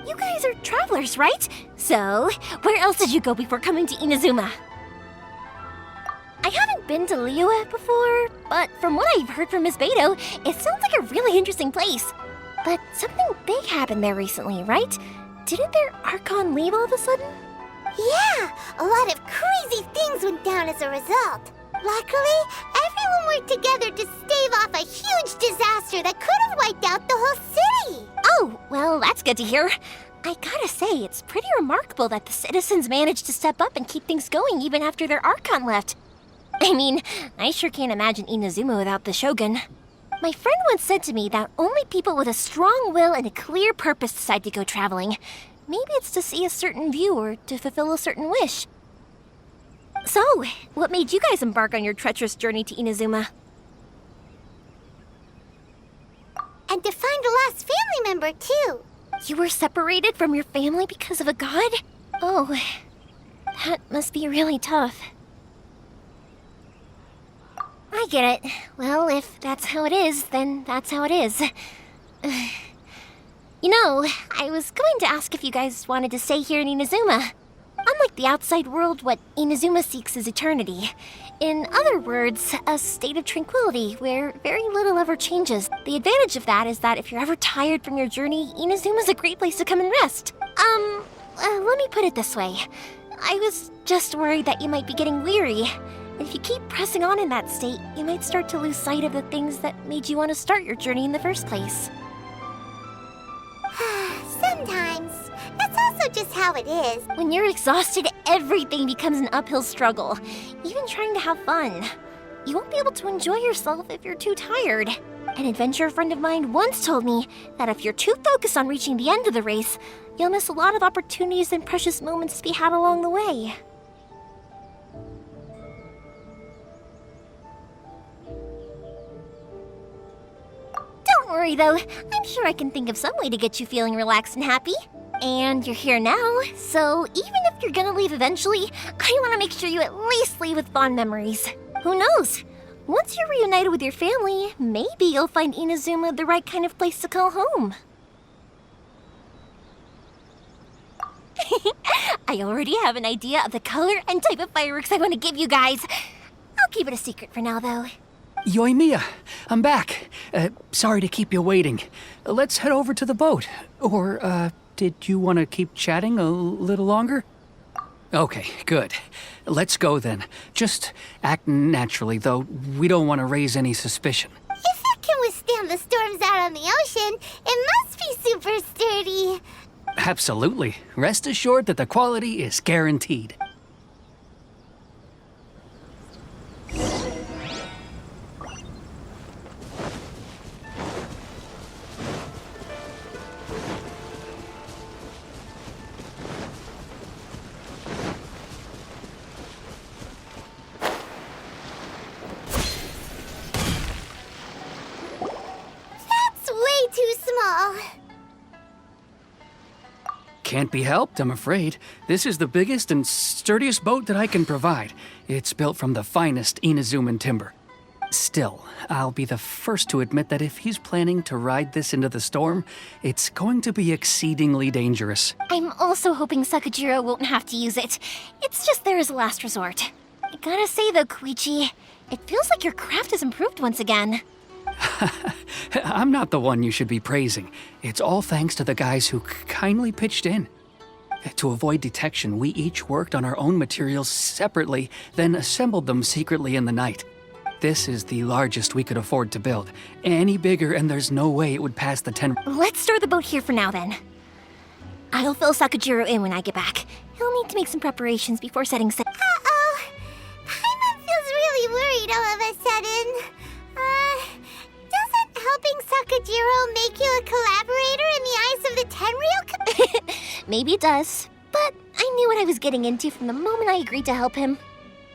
You guys are travelers, right? So, where else did you go before coming to Inazuma? I haven't been to Liyue before, but from what I've heard from Miss Beto, it sounds like a really interesting place. But something big happened there recently, right? Didn't their Archon leave all of a sudden? Yeah, a lot of crazy things went down as a result. Luckily, everyone worked together to stave off a huge disaster that could have wiped out the whole city. Oh, well, that's good to hear. I gotta say, it's pretty remarkable that the citizens managed to step up and keep things going even after their Archon left. I mean, I sure can't imagine Inazuma without the Shogun. My friend once said to me that only people with a strong will and a clear purpose decide to go traveling. Maybe it's to see a certain view or to fulfill a certain wish. So, what made you guys embark on your treacherous journey to Inazuma? And to find a lost family member, too. You were separated from your family because of a god? Oh, that must be really tough. I get it. Well, if that's how it is, then that's how it is. You know, I was going to ask if you guys wanted to stay here in Inazuma. Unlike the outside world, what Inazuma seeks is eternity. In other words, a state of tranquility where very little ever changes. The advantage of that is that if you're ever tired from your journey, Inazuma's a great place to come and rest. Let me put it this way. I was just worried that you might be getting weary. And if you keep pressing on in that state, you might start to lose sight of the things that made you want to start your journey in the first place. Sometimes. That's also just how it is. When you're exhausted, everything becomes an uphill struggle, even trying to have fun. You won't be able to enjoy yourself if you're too tired. An adventurer friend of mine once told me that if you're too focused on reaching the end of the race, you'll miss a lot of opportunities and precious moments to be had along the way. Don't worry though, I'm sure I can think of some way to get you feeling relaxed and happy. And you're here now, so even if you're gonna leave eventually, I want to make sure you at least leave with fond memories. Who knows? Once you're reunited with your family, maybe you'll find Inazuma the right kind of place to call home. I already have an idea of the color and type of fireworks I want to give you guys. I'll keep it a secret for now, though. Yoimiya, I'm back. Sorry to keep you waiting. Let's head over to the boat. Or, did you want to keep chatting a little longer? Okay, good. Let's go then. Just act naturally, though we don't want to raise any suspicion. If it can withstand the storms out on the ocean, it must be super sturdy. Absolutely. Rest assured that the quality is guaranteed. Too small. Can't be helped, I'm afraid. This is the biggest and sturdiest boat that I can provide. It's built from the finest Inazuman timber. Still, I'll be the first to admit that if he's planning to ride this into the storm, it's going to be exceedingly dangerous. I'm also hoping Sakajiro won't have to use it. It's just there as a last resort. I gotta say though, Koichi, it feels like your craft has improved once again. I'm not the one you should be praising. It's all thanks to the guys who kindly pitched in. To avoid detection, we each worked on our own materials separately, then assembled them secretly in the night. This is the largest we could afford to build. Any bigger and there's no way it would pass the 10... Let's store the boat here for now then. I'll fill Sakajiro in when I get back. He'll need to make some preparations before setting sail. Uh-oh. Paimon feels really worried all of a sudden. Doesn't helping Sakajiro make you a collaborator in the eyes of the Tenryou? Maybe it does, but I knew what I was getting into from the moment I agreed to help him.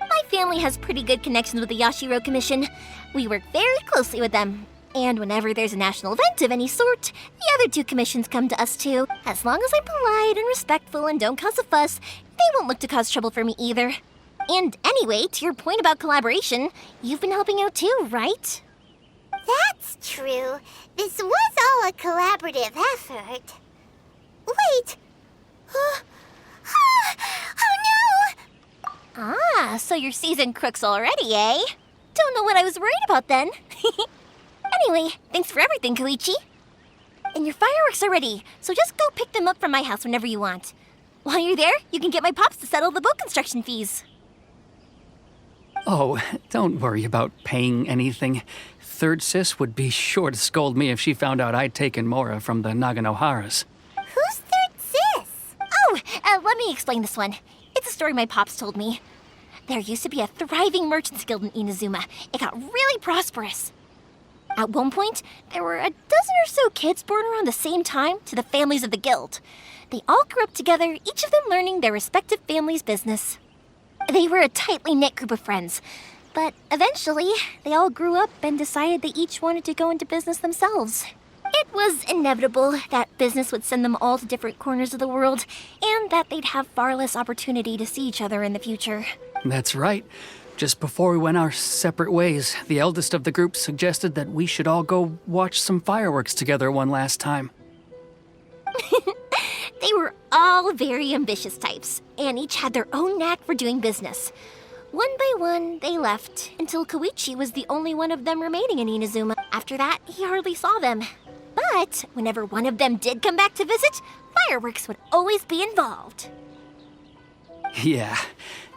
My family has pretty good connections with the Yashiro Commission. We work very closely with them. And whenever there's a national event of any sort, the other two commissions come to us too. As long as I'm polite and respectful and don't cause a fuss, they won't look to cause trouble for me either. And anyway, to your point about collaboration, you've been helping out too, right? That's true. This was all a collaborative effort. Wait, you're seasoned crooks already, eh? Don't know what I was worried about then. Anyway, thanks for everything, Koichi. And your fireworks are ready, so just go pick them up from my house whenever you want. While you're there, you can get my pops to settle the boat construction fees. Oh, don't worry about paying anything. Third Sis would be sure to scold me if she found out I'd taken Mora from the Naganoharas. Who's Third Sis? Oh, let me explain this one. It's a story my pops told me. There used to be a thriving merchants guild in Inazuma. It got really prosperous. At one point, there were a dozen or so kids born around the same time to the families of the guild. They all grew up together, each of them learning their respective family's business. They were a tightly knit group of friends, but eventually, they all grew up and decided they each wanted to go into business themselves. It was inevitable that business would send them all to different corners of the world, and that they'd have far less opportunity to see each other in the future. That's right. Just before we went our separate ways, the eldest of the group suggested that we should all go watch some fireworks together one last time. They were all very ambitious types, and each had their own knack for doing business. One by one, they left, until Koichi was the only one of them remaining in Inazuma. After that, he hardly saw them. But whenever one of them did come back to visit, fireworks would always be involved. Yeah,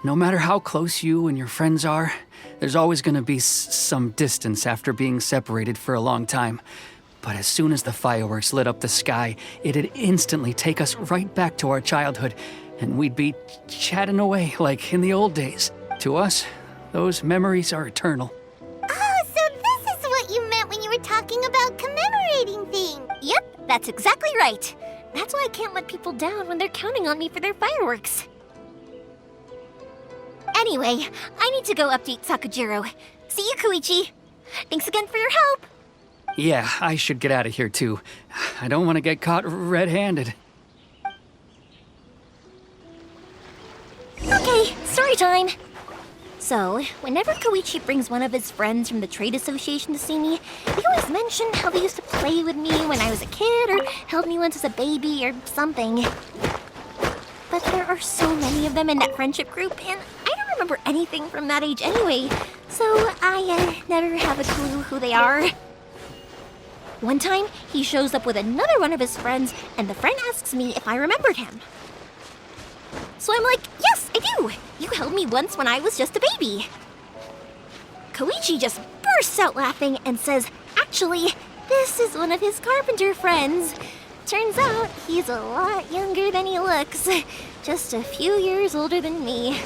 no matter how close you and your friends are, there's always going to be some distance after being separated for a long time. But as soon as the fireworks lit up the sky, it'd instantly take us right back to our childhood, and we'd be chatting away like in the old days. To us, those memories are eternal. Oh, so this is what you meant when you were talking about commemorating things. Yep, that's exactly right. That's why I can't let people down when they're counting on me for their fireworks. Anyway, I need to go update Sakujiro. See you, Koichi. Thanks again for your help. Yeah, I should get out of here too. I don't want to get caught red-handed. Okay, story time. So, whenever Koichi brings one of his friends from the trade association to see me, they always mention how they used to play with me when I was a kid or held me once as a baby or something. But there are so many of them in that friendship group, and I don't remember anything from that age anyway, so I never have a clue who they are. One time, he shows up with another one of his friends, and the friend asks me if I remembered him. So I'm like, yes, I do! You held me once when I was just a baby. Koichi just bursts out laughing and says, actually, this is one of his carpenter friends. Turns out he's a lot younger than he looks, just a few years older than me.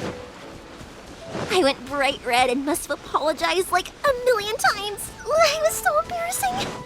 I went bright red and must have apologized like a million times. It was so embarrassing.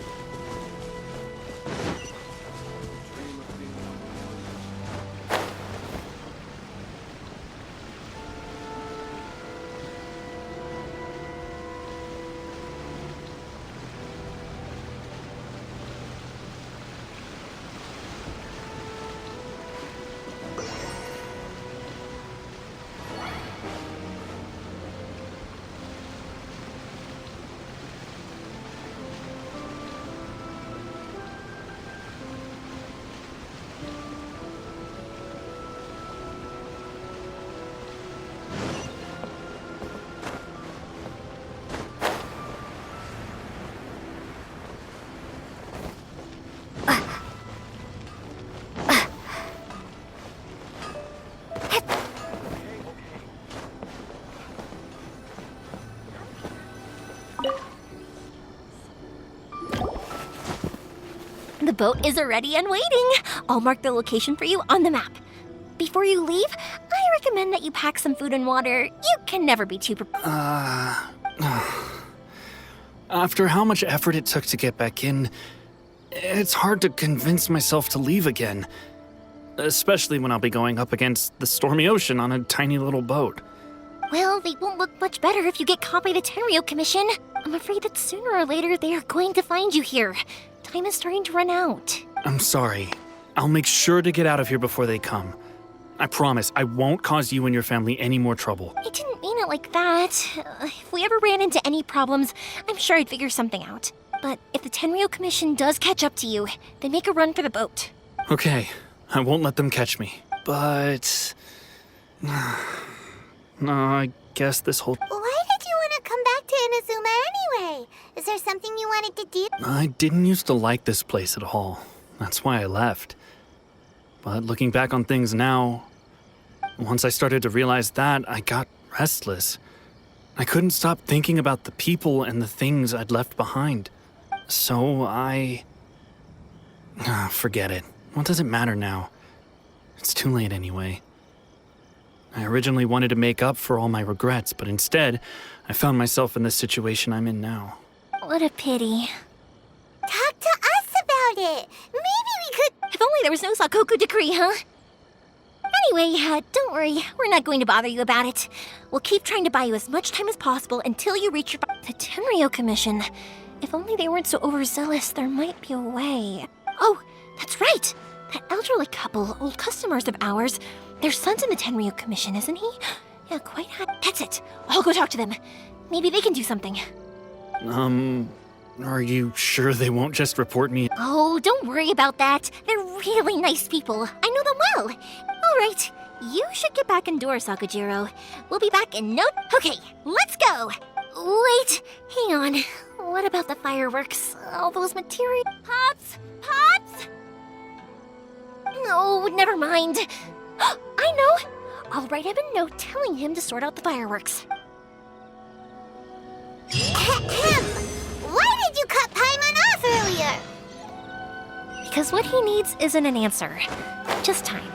The boat is ready and waiting. I'll mark the location for you on the map. Before you leave, I recommend that you pack some food and water. You can never be too prepared. After how much effort it took to get back in, it's hard to convince myself to leave again. Especially when I'll be going up against the stormy ocean on a tiny little boat. Well, they won't look much better if you get caught by the Tenryo Commission. I'm afraid that sooner or later they are going to find you here. Time is starting to run out. I'm sorry. I'll make sure to get out of here before they come. I promise I won't cause you and your family any more trouble. I didn't mean it like that. If we ever ran into any problems, I'm sure I'd figure something out. But if the Tenryo Commission does catch up to you, then make a run for the boat. Okay, I won't let them catch me. But... I guess this whole... Why did you want to come back to Inazuma anyway? Is there something you wanted to do? I didn't used to like this place at all. That's why I left. But looking back on things now, once I started to realize that, I got restless. I couldn't stop thinking about the people and the things I'd left behind. So forget it. What does it matter now? It's too late anyway. I originally wanted to make up for all my regrets, but instead, I found myself in the situation I'm in now. What a pity. Talk to us about it. Maybe we could... If only there was no Sakoku decree, huh? Anyway, don't worry. We're not going to bother you about it. We'll keep trying to buy you as much time as possible until you reach your... The Tenryo Commission. If only they weren't so overzealous, there might be a way. Oh, that's right. That elderly couple, old customers of ours. Their son's in the Tenryo Commission, isn't he? Yeah, quite That's it. I'll go talk to them. Maybe they can do something. Are you sure they won't just report me? Oh, don't worry about that. They're really nice people. I know them well. All right, you should get back indoors, Sakujiro. We'll be back in no... Okay, let's go. Wait, hang on. What about the fireworks? All those materials... Pops? Pops? No, never mind. I know. I'll write him a note telling him to sort out the fireworks. Why did you cut Paimon off earlier? Because what he needs isn't an answer, just time.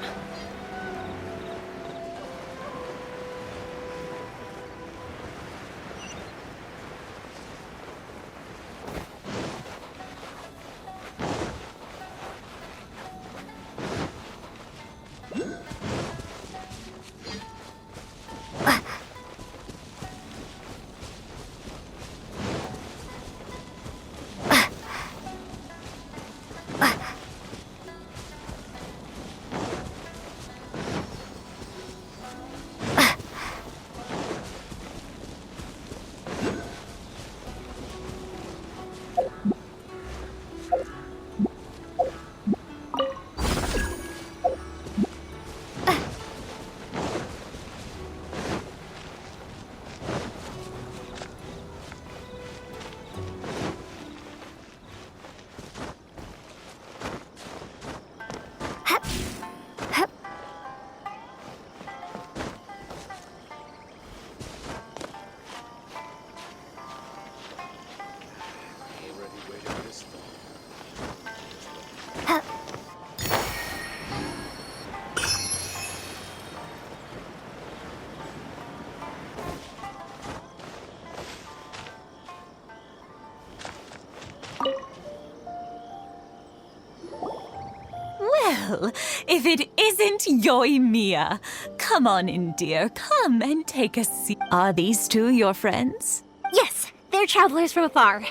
Well, if it isn't Yoimiya. Come on in, dear. Come and take a seat. Are these two your friends? Yes, they're travelers from afar.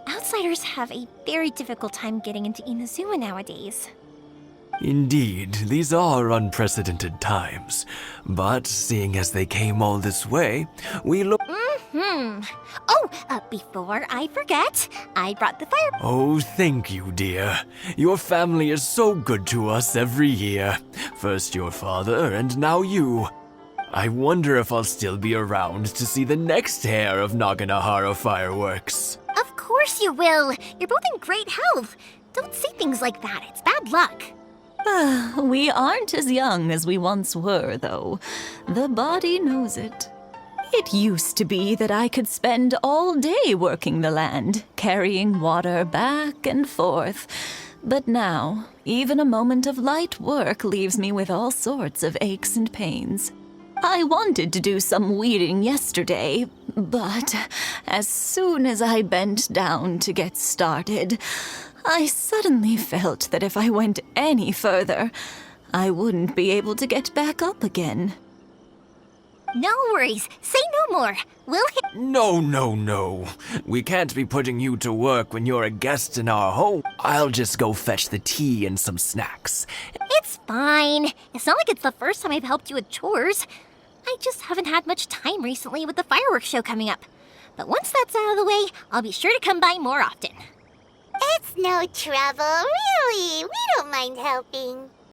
Outsiders have a very difficult time getting into Inazuma nowadays. Indeed, these are unprecedented times. But seeing as they came all this way, we look... Oh, before I forget, I brought the fire... Oh, thank you, dear. Your family is so good to us every year. First your father, and now you. I wonder if I'll still be around to see the next hair of Naganahara fireworks. Of course you will. You're both in great health. Don't say things like that. It's bad luck. We aren't as young as we once were, though. The body knows it. It used to be that I could spend all day working the land, carrying water back and forth. But now, even a moment of light work leaves me with all sorts of aches and pains. I wanted to do some weeding yesterday, but as soon as I bent down to get started, I suddenly felt that if I went any further, I wouldn't be able to get back up again. No worries. Say no more. We'll hit... No. We can't be putting you to work when you're a guest in our home. I'll just go fetch the tea and some snacks. It's fine. It's not like it's the first time I've helped you with chores. I just haven't had much time recently with the fireworks show coming up. But once that's out of the way, I'll be sure to come by more often. It's no trouble, really. We don't mind helping.